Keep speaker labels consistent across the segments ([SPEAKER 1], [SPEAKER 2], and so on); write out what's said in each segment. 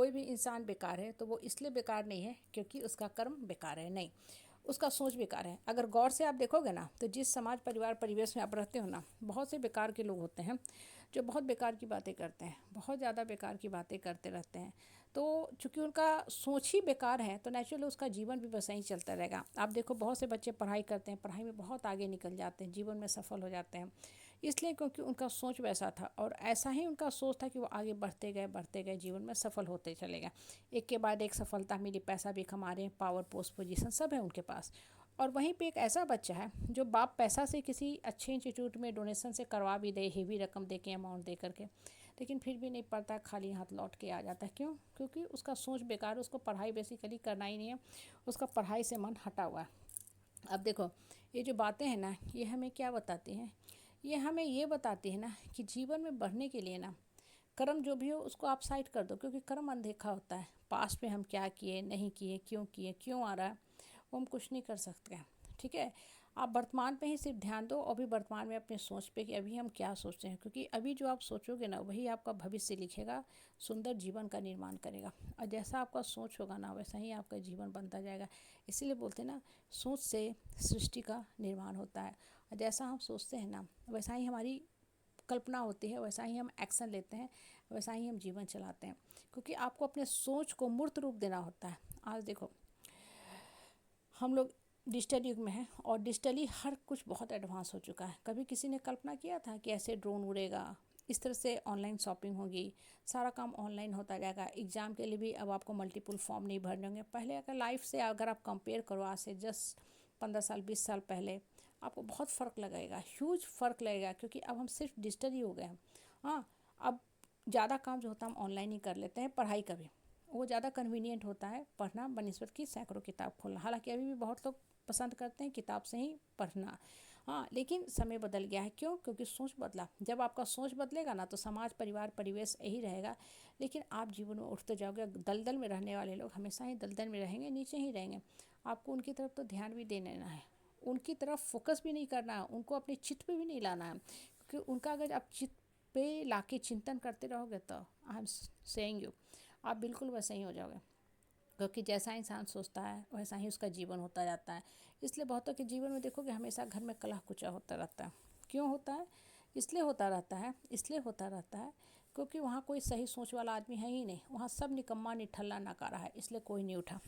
[SPEAKER 1] कोई भी इंसान बेकार है तो वो इसलिए बेकार नहीं है क्योंकि उसका कर्म बेकार है, नहीं, उसका सोच बेकार है। अगर गौर से आप देखोगे ना तो जिस समाज परिवार परिवेश में आप रहते हो ना, बहुत से बेकार के लोग होते हैं जो बहुत बेकार की बातें करते हैं, बहुत ज़्यादा बेकार की बातें करते रहते हैं। तो चूंकि उनका सोच ही बेकार है तो नेचुरली उसका जीवन भी वैसा ही चलता रहेगा। आप देखो बहुत से बच्चे पढ़ाई करते हैं, पढ़ाई में बहुत आगे निकल जाते हैं, जीवन में सफल हो जाते हैं, इसलिए क्योंकि उनका सोच वैसा था और ऐसा ही उनका सोच था कि वो आगे बढ़ते गए जीवन में सफल होते चले गए। एक के बाद एक सफलता मिली, पैसा भी कमा रहे हैं, पावर पोस्ट पोजीशन सब है उनके पास। और वहीं पे एक ऐसा बच्चा है जो बाप पैसा से किसी अच्छे इंस्टीट्यूट में डोनेशन से करवा भी दे, हेवी रकम दे के, अमाउंट दे करके, लेकिन फिर भी नहीं पढ़ता, खाली हाथ लौट के आ जाता है। क्यों? क्योंकि उसका सोच बेकार है, उसको पढ़ाई बेसिकली करना ही नहीं है, उसका पढ़ाई से मन हटा हुआ है। अब देखो ये जो बातें हैं ना, ये हमें क्या बताती हैं? ये हमें ये बताती है ना कि जीवन में बढ़ने के लिए ना कर्म जो भी हो उसको आप साइड कर दो, क्योंकि कर्म अनदेखा होता है। पास्ट में हम क्या किए, नहीं किए, क्यों आ रहा है, वो हम कुछ नहीं कर सकते हैं। ठीक है, आप वर्तमान पे ही सिर्फ ध्यान दो और भी वर्तमान में अपने सोच पे कि अभी हम क्या सोचते हैं, क्योंकि अभी जो आप सोचोगे ना वही आपका भविष्य लिखेगा, सुंदर जीवन का निर्माण करेगा। और जैसा आपका सोच होगा ना वैसा ही आपका जीवन बनता जाएगा। इसीलिए बोलते हैं ना, सोच से सृष्टि का निर्माण होता है, और जैसा हम सोचते हैं ना वैसा ही हमारी कल्पना होती है, वैसा ही हम एक्शन लेते हैं, वैसा ही हम जीवन चलाते हैं। क्योंकि आपको अपने सोच को मूर्त रूप देना होता है। आज देखो हम लोग डिजिटल युग में हैं और डिजिटली हर कुछ बहुत एडवांस हो चुका है। कभी किसी ने कल्पना किया था कि ऐसे ड्रोन उड़ेगा, इस तरह से ऑनलाइन शॉपिंग होगी, सारा काम ऑनलाइन होता जाएगा। एग्ज़ाम के लिए भी अब आपको मल्टीपल फॉर्म नहीं भरने होंगे। पहले अगर लाइफ से अगर आप कंपेयर करो आज से जस्ट 15 साल 20 साल पहले, आपको बहुत फ़र्क लगेगा, ह्यूज फ़र्क लगेगा, क्योंकि अब हम सिर्फ डिजिटल ही हो गए हैं। हाँ, अब ज़्यादा काम जो होता है हम ऑनलाइन ही कर लेते हैं। पढ़ाई का भी वो ज़्यादा कन्वीनियंट होता है पढ़ना बनिस्बत की सैकड़ों किताब खोलना। हालांकि अभी भी बहुत लोग पसंद करते हैं किताब से ही पढ़ना। हाँ, लेकिन समय बदल गया है। क्यों? क्योंकि सोच बदला। जब आपका सोच बदलेगा ना तो समाज परिवार परिवेश यही रहेगा, लेकिन आप जीवन में उठते जाओगे। दलदल में रहने वाले लोग हमेशा ही दलदल में रहेंगे, नीचे ही रहेंगे। आपको उनकी तरफ तो ध्यान भी देना है, उनकी तरफ फोकस भी नहीं करना है, उनको अपने चित्त पे भी नहीं लाना है, क्योंकि उनका अगर आप चित्त पे लाके चिंतन करते रहोगे तो आई एम सेइंग यू आप बिल्कुल वैसे ही हो जाओगे। क्योंकि जैसा इंसान सोचता है वैसा ही उसका जीवन होता जाता है। इसलिए बहुतों के जीवन में देखोगे हमेशा घर में कलह कुचा होता रहता है। क्यों होता है? इसलिए होता रहता है क्योंकि वहाँ कोई सही सोच वाला आदमी है ही नहीं। वहाँ सब निकम्मा निठल्ला नकारा है, इसलिए कोई नहीं उठा।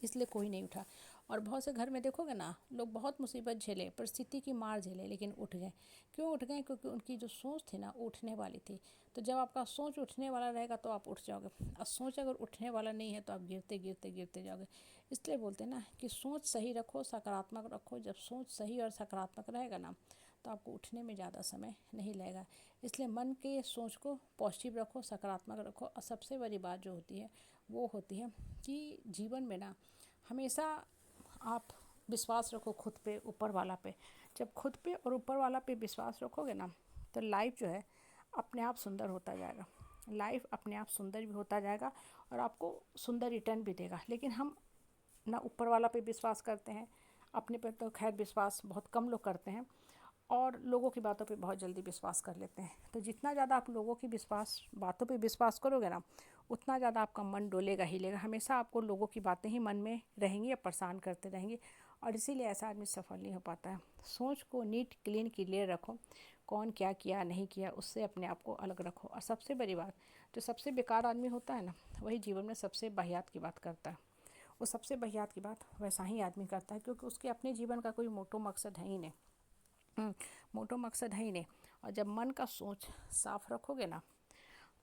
[SPEAKER 1] इसलिए कोई नहीं उठा। और बहुत से घर में देखोगे ना, लोग बहुत मुसीबत झेले, परिस्थिति की मार झेले, लेकिन उठ गए। क्यों उठ गए? क्योंकि उनकी जो सोच थी ना वो उठने वाली थी। तो जब आपका सोच उठने वाला रहेगा तो आप उठ जाओगे, और सोच अगर उठने वाला नहीं है तो आप गिरते जाओगे। इसलिए बोलते हैं ना कि सोच सही रखो, सकारात्मक रखो। जब सोच सही और सकारात्मक रहेगा ना तो आपको उठने में ज़्यादा समय नहीं लगेगा। इसलिए मन के सोच को पॉजिटिव रखो, सकारात्मक रखो। और सबसे बड़ी बात जो होती है वो होती है कि जीवन में ना हमेशा आप विश्वास रखो खुद पे, ऊपर वाला पे। जब खुद पे और ऊपर वाला पे विश्वास रखोगे ना तो लाइफ जो है अपने आप सुंदर होता जाएगा। लाइफ अपने आप सुंदर भी होता जाएगा और आपको सुंदर रिटर्न भी देगा। लेकिन हम ना ऊपर वाला पे विश्वास करते हैं, अपने पे तो खैर विश्वास बहुत कम लोग करते हैं, और लोगों की बातों पे बहुत जल्दी विश्वास कर लेते हैं। तो जितना ज़्यादा आप लोगों की बातों पे विश्वास करोगे ना उतना ज़्यादा आपका मन डोलेगा ही लेगा। हमेशा आपको लोगों की बातें ही मन में रहेंगी या परेशान करते रहेंगी, और इसीलिए ऐसा आदमी सफल नहीं हो पाता है। सोच को नीट क्लीन क्लियर रखो, कौन क्या किया नहीं किया उससे अपने आप को अलग रखो। और सबसे बड़ी बात, जो सबसे बेकार आदमी होता है ना वही जीवन में सबसे वाहियात की बात करता है। वो सबसे वाहियात की बात वैसा ही आदमी करता है, क्योंकि उसके अपने जीवन का कोई मोटो मकसद है ही नहीं। मोटो मकसद है ही नहीं। और जब मन का सोच साफ रखोगे ना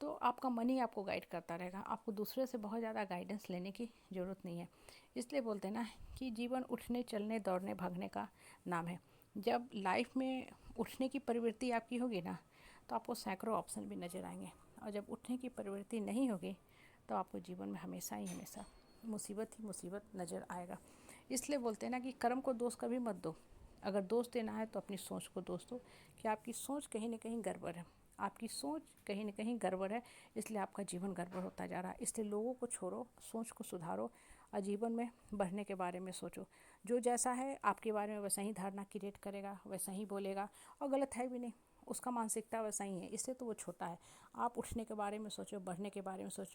[SPEAKER 1] तो आपका मन ही आपको गाइड करता रहेगा। आपको दूसरे से बहुत ज़्यादा गाइडेंस लेने की ज़रूरत नहीं है। इसलिए बोलते हैं ना कि जीवन उठने चलने दौड़ने भागने का नाम है। जब लाइफ में उठने की प्रवृत्ति आपकी होगी ना तो आपको सैकड़ों ऑप्शन भी नज़र आएंगे, और जब उठने की प्रवृत्ति नहीं होगी तो आपको जीवन में हमेशा ही हमेशा मुसीबत ही मुसीबत नज़र आएगा। इसलिए बोलते हैं ना कि कर्म को दोष कभी मत दो। अगर दोष देना है तो अपनी सोच को दोष दो कि आपकी सोच कहीं ना कहीं गड़बड़ है। आपकी सोच कहीं ना कहीं गड़बड़ है, इसलिए आपका जीवन गड़बड़ होता जा रहा है। इसलिए लोगों को छोड़ो, सोच को सुधारो और जीवन में बढ़ने के बारे में सोचो। जो जैसा है आपके बारे में वैसा ही धारणा क्रिएट करेगा, वैसा ही बोलेगा, और गलत है भी नहीं। उसका मानसिकता वैसा ही है, इसलिए तो वो छोटा है। आप उठने के बारे में सोचो, बढ़ने के बारे में सोचो।